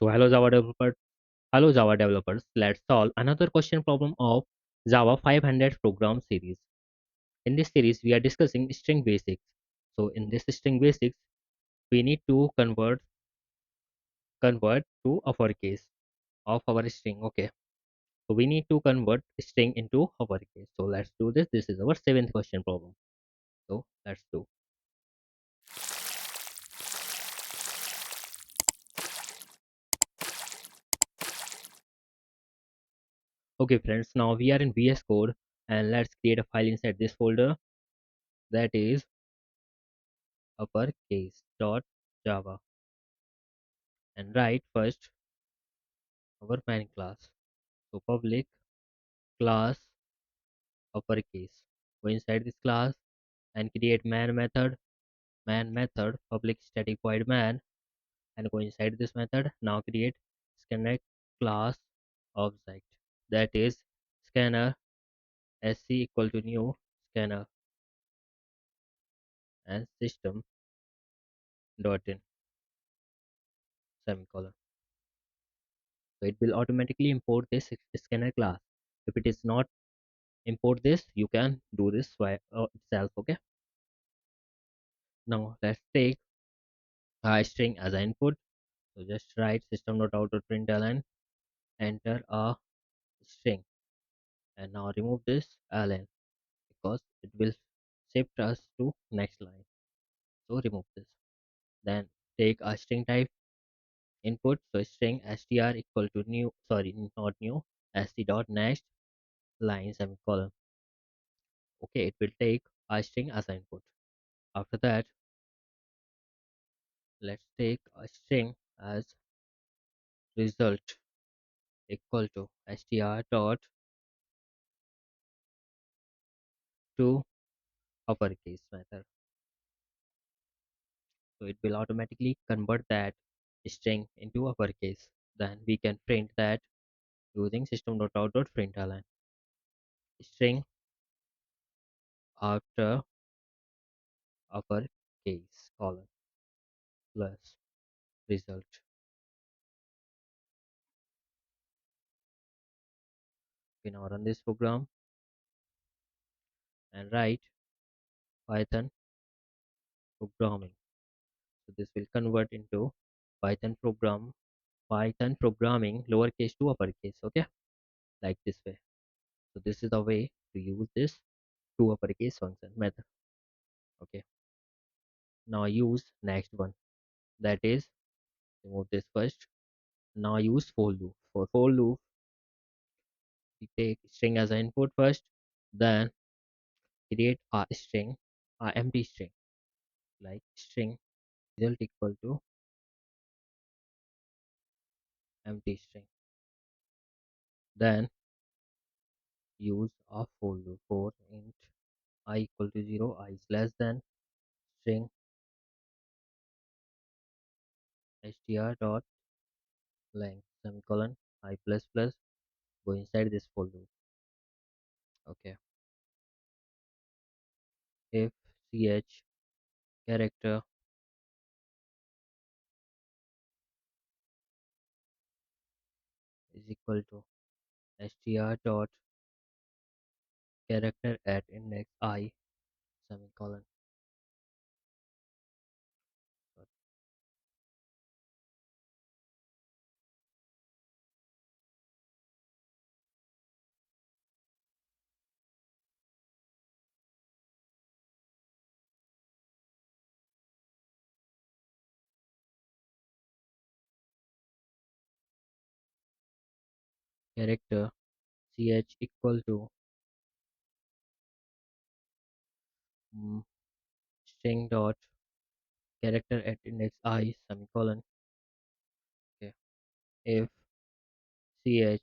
So hello Java developers. Let's solve another question problem of Java 500 program series. In this series, we are discussing string basics. So in this string basics, we need to convert to uppercase of our string. Okay. So we need to convert string into uppercase. So let's do this. This is our seventh question problem. So let's do. Okay, friends. Now we are in VS Code, and let's create a file inside this folder, that is uppercase.java, and write first our main class. So public class uppercase. Go inside this class and create main method public static void main, and go inside this method. Now create scanner class object, that is scanner sc equal to new scanner and system dot in semicolon. So it will automatically import this scanner class. If it is not import this, you can do this by itself. Okay. Now let's take a string as an input. So just write system.out.println, enter a string, and now remove this ln because it will shift us to next line. So remove this. Then take a string type input. So string str equal to new, sorry, not new, st dot next line semicolon. Okay, it will take a string as an input. After that, let's take a string as result equal to str dot to uppercase method. So it will automatically convert that string into uppercase. Then we can print that using system.out.println string after uppercase colon plus result. We now run this program and write Python programming. So this will convert into Python program Python programming lowercase to uppercase. Okay, like this way. So this is the way to use this to uppercase function method. Okay, now use next one, that is remove this first. Now use for loop. For loop, we take string as an input first, then create a string, a empty string, like string result equal to empty string. Then use a for loop for int I equal to 0, I is less than string str dot length semicolon I plus plus. Go inside this for loop. Okay, if ch character is equal to str dot character at index I semicolon. Character ch equal to mm, string dot character at index I semicolon. Okay, if ch is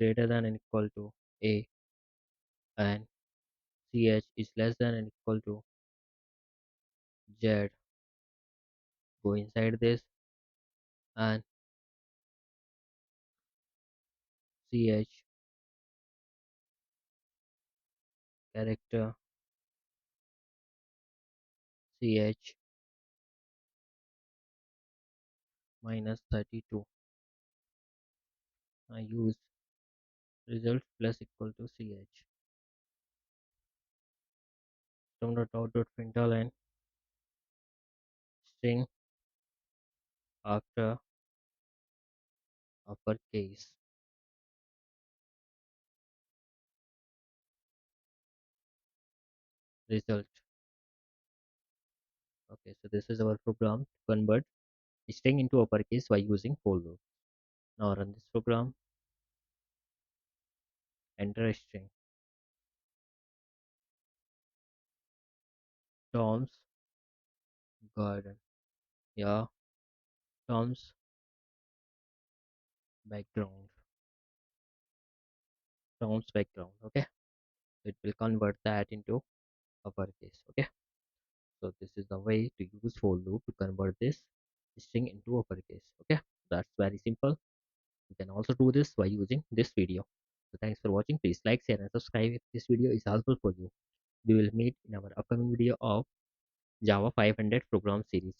greater than and equal to a and ch is less than and equal to z, go inside this and ch character ch minus 32. I use result plus equal to ch. System.out.println string after uppercase result. Okay, so this is our program to convert string into uppercase by using for loop. Now run this program, enter a string. Tom's garden. Yeah, Tom's background. Tom's background. Okay, it will convert that into uppercase. Okay, so this is the way to use for loop to convert this string into uppercase. Okay, that's very simple. You can also do this by using this video. So thanks for watching. Please like, share, and subscribe if this video is helpful for you. We will meet in our upcoming video of Java 500 program series.